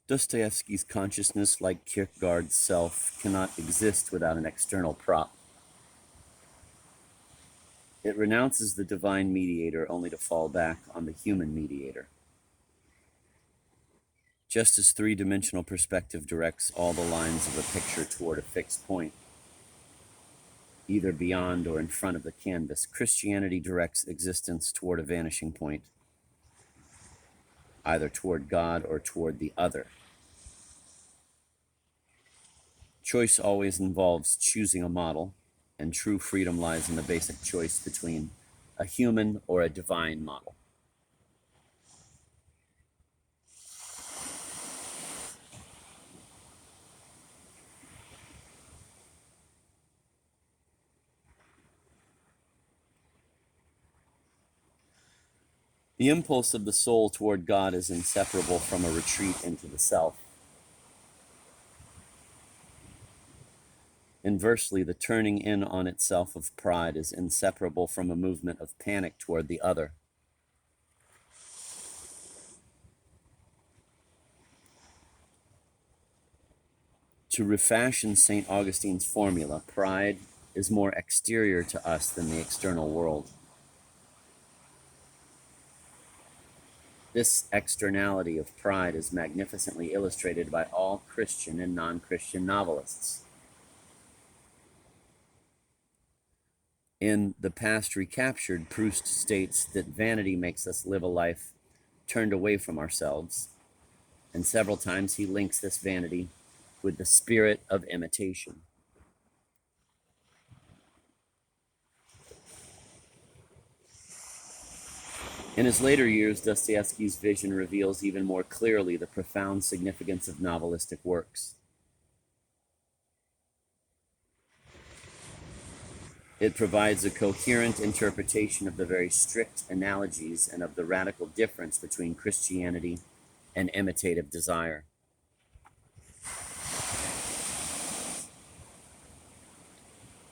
Dostoevsky's consciousness, like Kierkegaard's self, cannot exist without an external prop. It renounces the divine mediator only to fall back on the human mediator. Just as three-dimensional perspective directs all the lines of a picture toward a fixed point, either beyond or in front of the canvas, Christianity directs existence toward a vanishing point, either toward God or toward the other. Choice always involves choosing a model, and true freedom lies in the basic choice between a human or a divine model. The impulse of the soul toward God is inseparable from a retreat into the self. Inversely, the turning in on itself of pride is inseparable from a movement of panic toward the other. To refashion St. Augustine's formula, pride is more exterior to us than the external world. This externality of pride is magnificently illustrated by all Christian and non-Christian novelists. In The Past Recaptured, Proust states that vanity makes us live a life turned away from ourselves, and several times he links this vanity with the spirit of imitation. In his later years, Dostoevsky's vision reveals even more clearly the profound significance of novelistic works. It provides a coherent interpretation of the very strict analogies and of the radical difference between Christianity and imitative desire.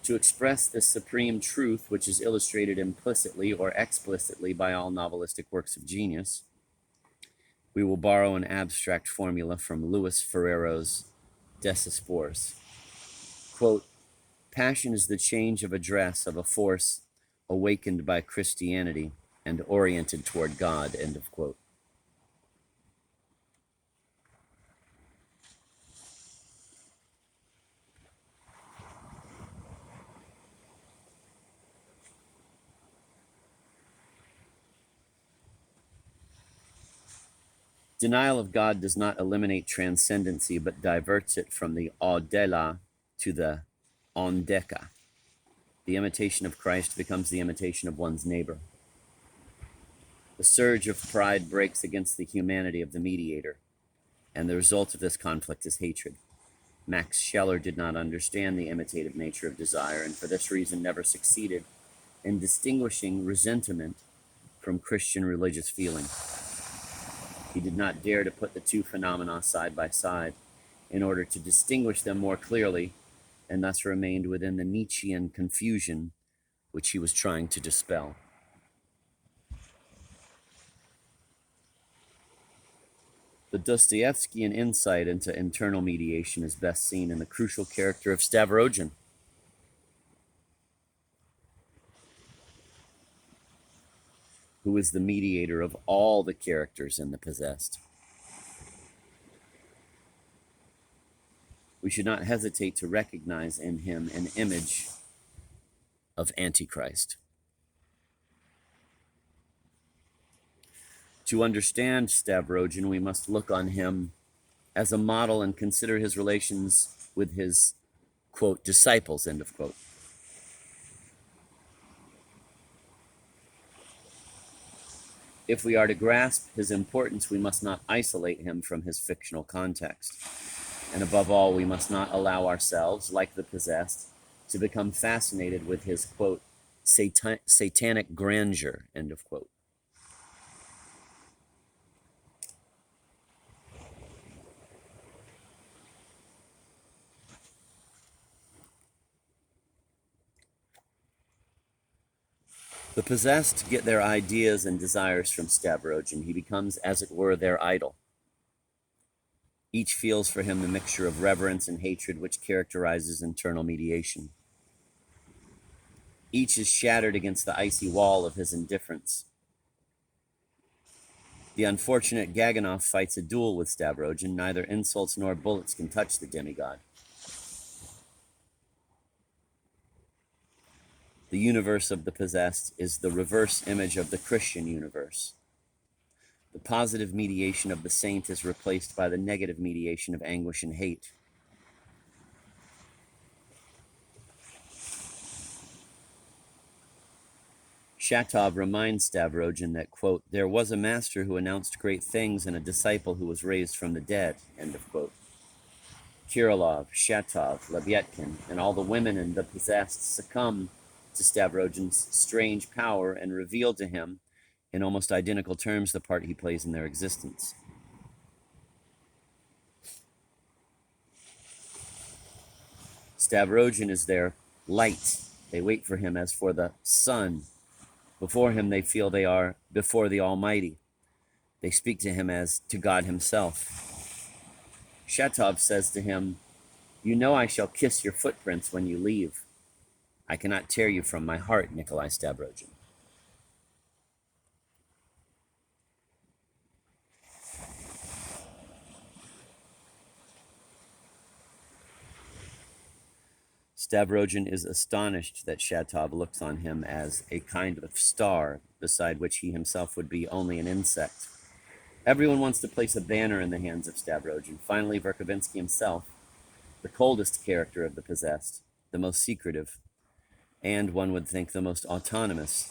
To express this supreme truth, which is illustrated implicitly or explicitly by all novelistic works of genius, we will borrow an abstract formula from Luis Ferrero's Desespores. Quote, "Passion is the change of address of a force awakened by Christianity and oriented toward God," end of quote. Denial of God does not eliminate transcendency, but diverts it from the au-delà to the on-deca. The imitation of Christ becomes the imitation of one's neighbor. The surge of pride breaks against the humanity of the mediator, and the result of this conflict is hatred. Max Scheler did not understand the imitative nature of desire, and for this reason never succeeded in distinguishing resentment from Christian religious feeling. He did not dare to put the two phenomena side by side in order to distinguish them more clearly, and thus remained within the Nietzschean confusion which he was trying to dispel. The Dostoevskian insight into internal mediation is best seen in the crucial character of Stavrogin. Who is the mediator of all the characters in The Possessed. We should not hesitate to recognize in him an image of Antichrist. To understand Stavrogin, we must look on him as a model and consider his relations with his, quote, disciples, end of quote. If we are to grasp his importance, we must not isolate him from his fictional context. And above all, we must not allow ourselves, like the possessed, to become fascinated with his, quote, satanic grandeur, end of quote. The possessed get their ideas and desires from Stavrogin. He becomes, as it were, their idol. Each feels for him the mixture of reverence and hatred which characterizes internal mediation. Each is shattered against the icy wall of his indifference. The unfortunate Gaganov fights a duel with Stavrogin. Neither insults nor bullets can touch the demigod. The universe of the possessed is the reverse image of the Christian universe. The positive mediation of the saint is replaced by the negative mediation of anguish and hate. Shatov reminds Stavrogin that, quote, there was a master who announced great things and a disciple who was raised from the dead, end of quote. Kirilov, Shatov, Lebyetkin, and all the women in the possessed succumb to Stavrogin's strange power and reveal to him, in almost identical terms, the part he plays in their existence. Stavrogin is their light. They wait for him as for the sun. Before him they feel they are before the Almighty. They speak to him as to God himself. Shatov says to him, you know I shall kiss your footprints when you leave. I cannot tear you from my heart, Nikolai Stavrogin. Stavrogin is astonished that Shatov looks on him as a kind of star, beside which he himself would be only an insect. Everyone wants to place a banner in the hands of Stavrogin. Finally, Verkovensky himself, the coldest character of the possessed, the most secretive, and one would think the most autonomous,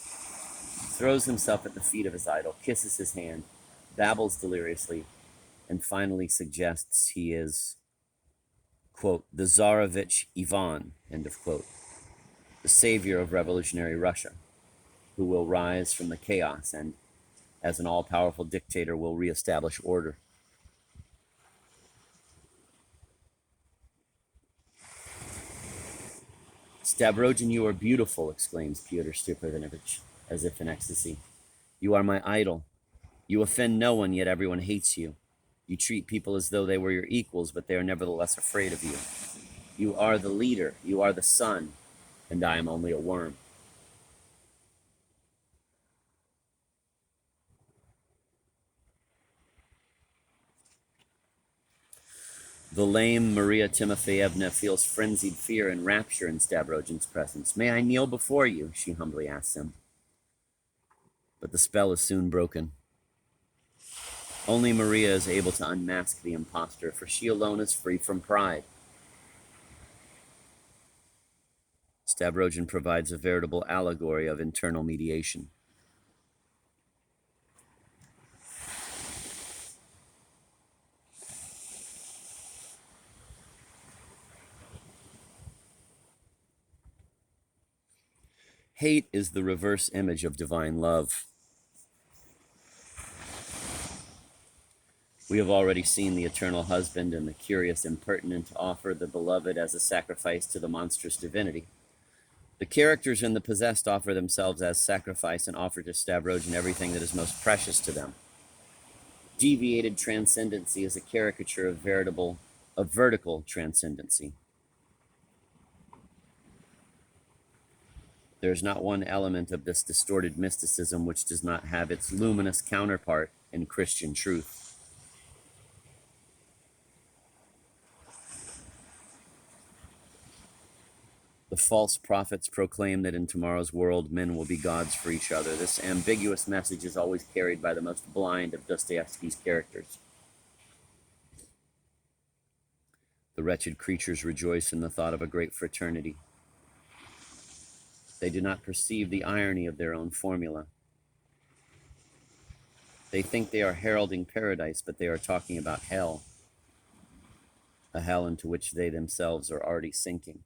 throws himself at the feet of his idol, kisses his hand, babbles deliriously, and finally suggests he is, quote, the Tsarevich Ivan, end of quote, the savior of revolutionary Russia, who will rise from the chaos and, as an all-powerful dictator, will reestablish order. Stavrogin, you are beautiful, exclaims Pyotr Stepanovich, as if in ecstasy. You are my idol. You offend no one, yet everyone hates you. You treat people as though they were your equals, but they are nevertheless afraid of you. You are the leader, you are the sun, and I am only a worm. The lame Maria Timofeyevna feels frenzied fear and rapture in Stavrogin's presence. May I kneel before you? She humbly asks him. But the spell is soon broken. Only Maria is able to unmask the impostor, for she alone is free from pride. Stavrogin provides a veritable allegory of internal mediation. Hate is the reverse image of divine love. We have already seen the eternal husband and the curious impertinent offer the beloved as a sacrifice to the monstrous divinity. The characters in the possessed offer themselves as sacrifice and offer to Stavrogin everything that is most precious to them. Deviated transcendency is a caricature of vertical transcendency. There is not one element of this distorted mysticism which does not have its luminous counterpart in Christian truth. The false prophets proclaim that in tomorrow's world men will be gods for each other. This ambiguous message is always carried by the most blind of Dostoevsky's characters. The wretched creatures rejoice in the thought of a great fraternity. They do not perceive the irony of their own formula. They think they are heralding paradise, but they are talking about hell, a hell into which they themselves are already sinking.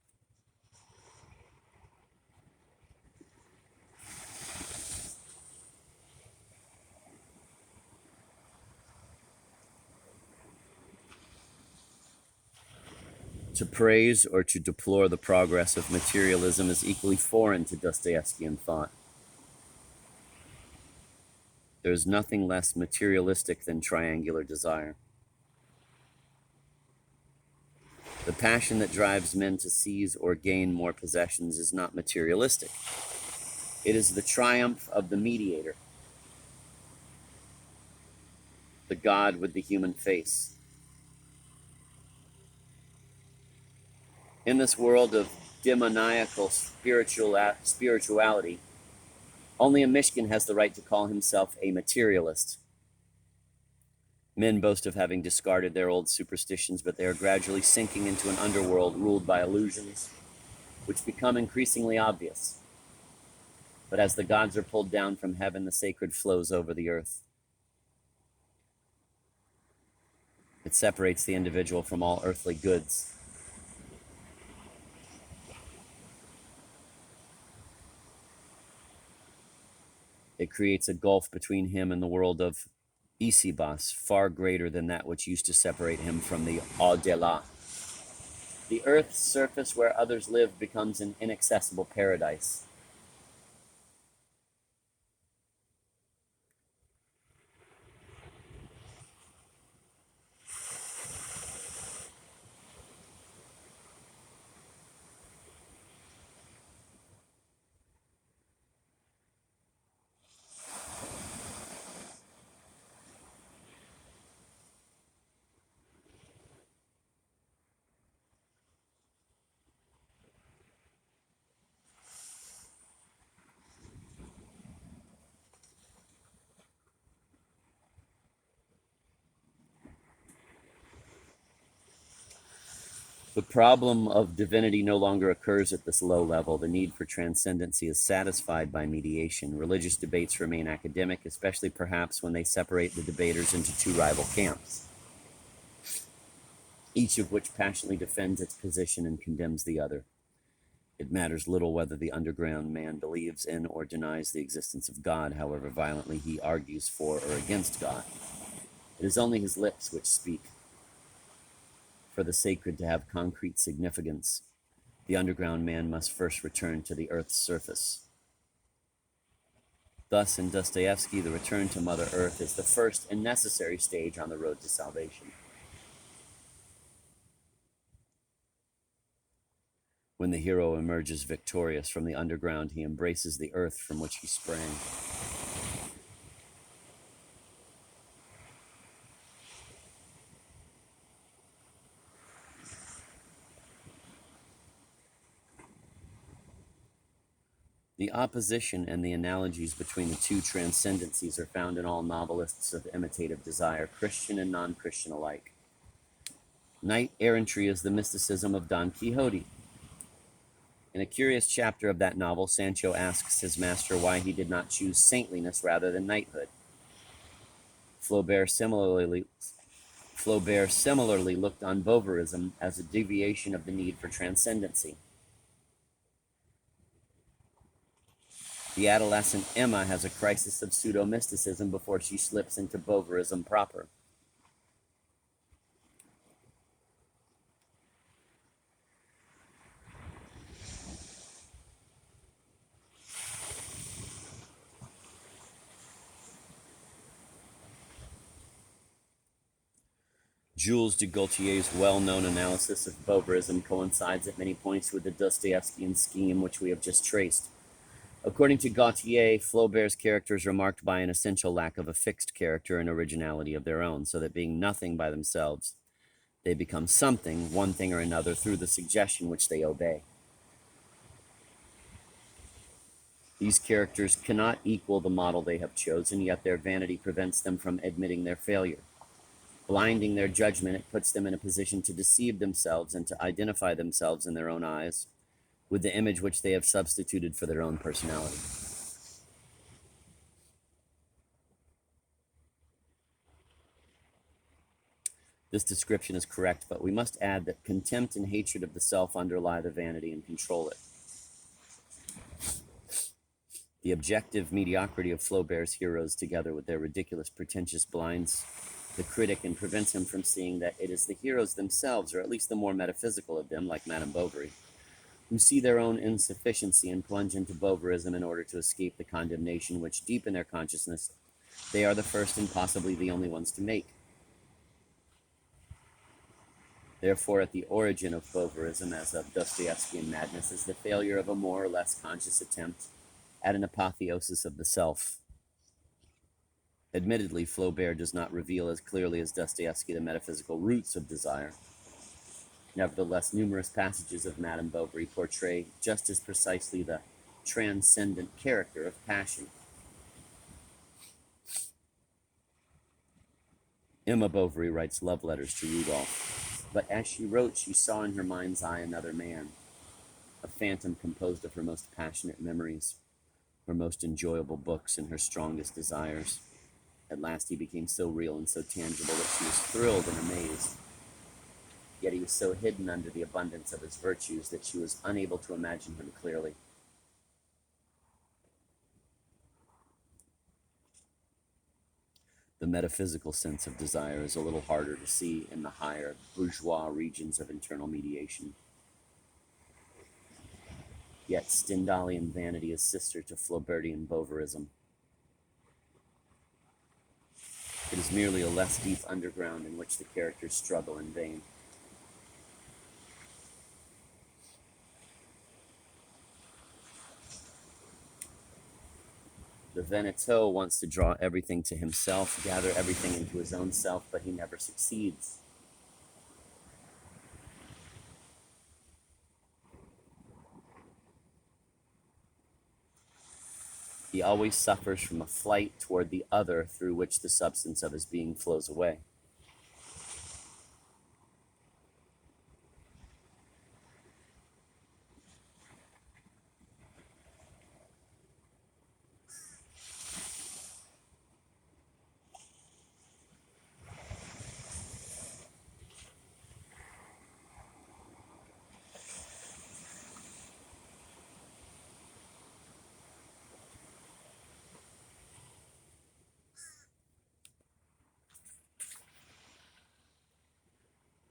To praise or to deplore the progress of materialism is equally foreign to Dostoevskian thought. There is nothing less materialistic than triangular desire. The passion that drives men to seize or gain more possessions is not materialistic. It is the triumph of the mediator, the God with the human face. In this world of demoniacal spirituality, only a Mishkin has the right to call himself a materialist. Men boast of having discarded their old superstitions, but they are gradually sinking into an underworld ruled by illusions, which become increasingly obvious. But as the gods are pulled down from heaven, the sacred flows over the earth. It separates the individual from all earthly goods. It creates a gulf between him and the world of Isibas, far greater than that which used to separate him from the au-delà. The earth's surface where others live becomes an inaccessible paradise. The problem of divinity no longer occurs at this low level. The need for transcendency is satisfied by mediation. Religious debates remain academic, especially perhaps when they separate the debaters into two rival camps, each of which passionately defends its position and condemns the other. It matters little whether the underground man believes in or denies the existence of God, however violently he argues for or against God. It is only his lips which speak. For the sacred to have concrete significance, the underground man must first return to the earth's surface. Thus, in Dostoevsky, the return to Mother Earth is the first and necessary stage on the road to salvation. When the hero emerges victorious from the underground, he embraces the earth from which he sprang. The opposition and the analogies between the two transcendencies are found in all novelists of imitative desire, Christian and non-Christian alike. Knight-errantry is the mysticism of Don Quixote. In a curious chapter of that novel, Sancho asks his master why he did not choose saintliness rather than knighthood. Flaubert similarly looked on Bovverism as a deviation of the need for transcendency. The adolescent Emma has a crisis of pseudo-mysticism before she slips into Bovverism proper. Jules de Gaultier's well-known analysis of Bovverism coincides at many points with the Dostoevskian scheme which we have just traced. According to Gaultier, Flaubert's characters are marked by an essential lack of a fixed character and originality of their own, so that being nothing by themselves, they become something, one thing or another, through the suggestion which they obey. These characters cannot equal the model they have chosen, yet their vanity prevents them from admitting their failure. Blinding their judgment, it puts them in a position to deceive themselves and to identify themselves in their own eyes with the image which they have substituted for their own personality. This description is correct, but we must add that contempt and hatred of the self underlie the vanity and control it. The objective mediocrity of Flaubert's heroes, together with their ridiculous pretentious blinds the critic and prevents him from seeing that it is the heroes themselves, or at least the more metaphysical of them, like Madame Bovary, who see their own insufficiency and plunge into Bovverism in order to escape the condemnation which, deep in their consciousness, they are the first and possibly the only ones to make. Therefore, at the origin of Boverism, as of Dostoevskian madness, is the failure of a more or less conscious attempt at an apotheosis of the self. Admittedly, Flaubert does not reveal as clearly as Dostoevsky the metaphysical roots of desire. Nevertheless, numerous passages of Madame Bovary portray just as precisely the transcendent character of passion. Emma Bovary writes love letters to Rudolph, but as she wrote, she saw in her mind's eye another man, a phantom composed of her most passionate memories, her most enjoyable books, and her strongest desires. At last he became so real and so tangible that she was thrilled and amazed. Yet he was so hidden under the abundance of his virtues that she was unable to imagine him clearly. The metaphysical sense of desire is a little harder to see in the higher bourgeois regions of internal mediation. Yet Stendhalian vanity is sister to Flaubertian Boverism. It is merely a less deep underground in which the characters struggle in vain. The Veneto wants to draw everything to himself, gather everything into his own self, but he never succeeds. He always suffers from a flight toward the other through which the substance of his being flows away.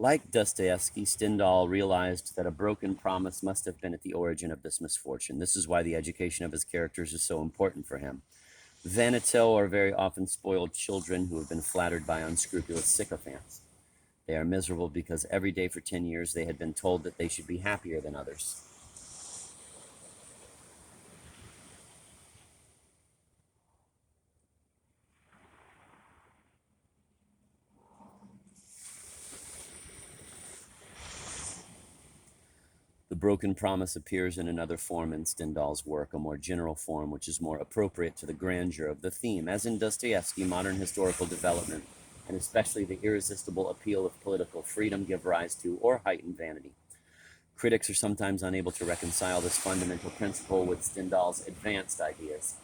Like Dostoevsky, Stendhal realized that a broken promise must have been at the origin of this misfortune. This is why the education of his characters is so important for him. Veneto are very often spoiled children who have been flattered by unscrupulous sycophants. They are miserable because every day for 10 years they had been told that they should be happier than others. The broken promise appears in another form in Stendhal's work, a more general form which is more appropriate to the grandeur of the theme. As in Dostoevsky, modern historical development, and especially the irresistible appeal of political freedom, give rise to or heighten vanity. Critics are sometimes unable to reconcile this fundamental principle with Stendhal's advanced ideas.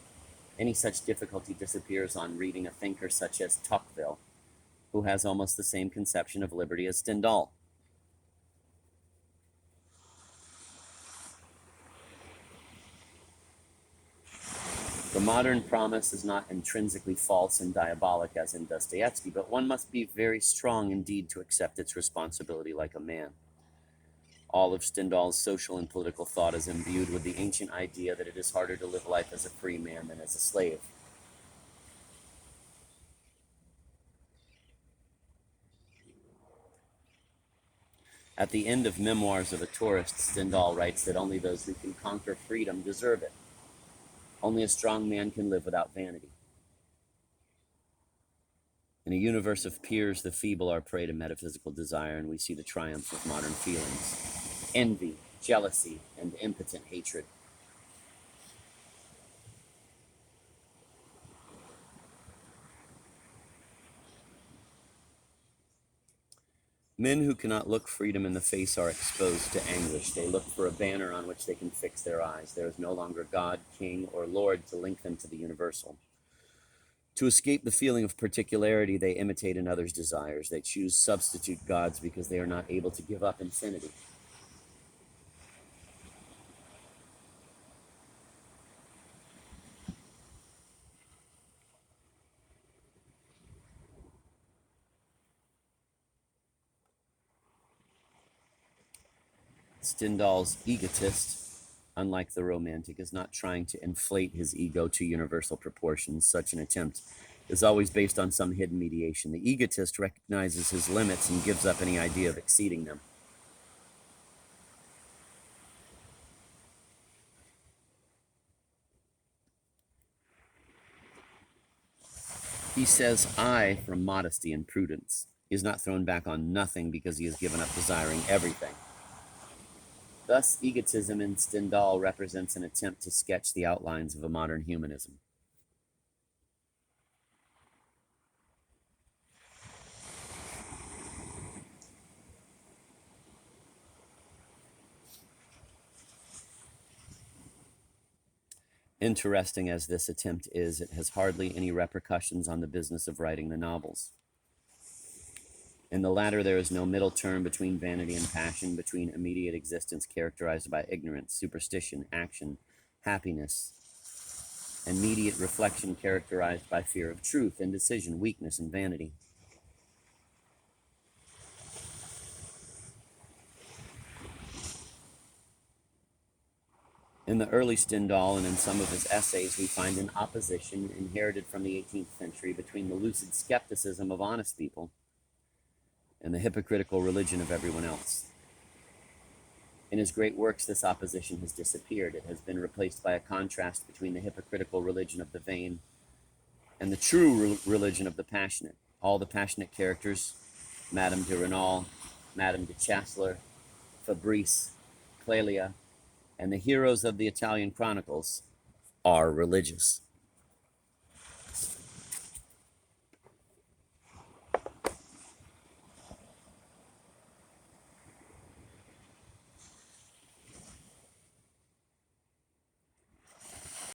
Any such difficulty disappears on reading a thinker such as Tocqueville, who has almost the same conception of liberty as Stendhal. The modern promise is not intrinsically false and diabolic as in Dostoevsky, but one must be very strong indeed to accept its responsibility like a man. All of Stendhal's social and political thought is imbued with the ancient idea that it is harder to live life as a free man than as a slave. At the end of Memoirs of a Tourist, Stendhal writes that only those who can conquer freedom deserve it. Only a strong man can live without vanity. In a universe of peers, the feeble are prey to metaphysical desire, and we see the triumph of modern feelings: envy, jealousy, and impotent hatred. Men who cannot look freedom in the face are exposed to anguish. They look for a banner on which they can fix their eyes. There is no longer God, King, or Lord to link them to the universal. To escape the feeling of particularity, they imitate another's desires. They choose substitute gods because they are not able to give up infinity. Stendhal's egotist, unlike the romantic, is not trying to inflate his ego to universal proportions. Such an attempt is always based on some hidden mediation. The egotist recognizes his limits and gives up any idea of exceeding them. He says I from modesty and prudence. He is not thrown back on nothing because he has given up desiring everything. Thus, egotism in Stendhal represents an attempt to sketch the outlines of a modern humanism. Interesting as this attempt is, it has hardly any repercussions on the business of writing the novels. In the latter, there is no middle term between vanity and passion, between immediate existence characterized by ignorance, superstition, action, happiness, and immediate reflection characterized by fear of truth, indecision, weakness, and vanity. In the early Stendhal and in some of his essays, we find an opposition inherited from the 18th century between the lucid skepticism of honest people and the hypocritical religion of everyone else. In his great works, this opposition has disappeared. It has been replaced by a contrast between the hypocritical religion of the vain and the true religion of the passionate. All the passionate characters, Madame de Renal, Madame de Chancellor, Fabrice, Clélia, and the heroes of the Italian chronicles, are religious.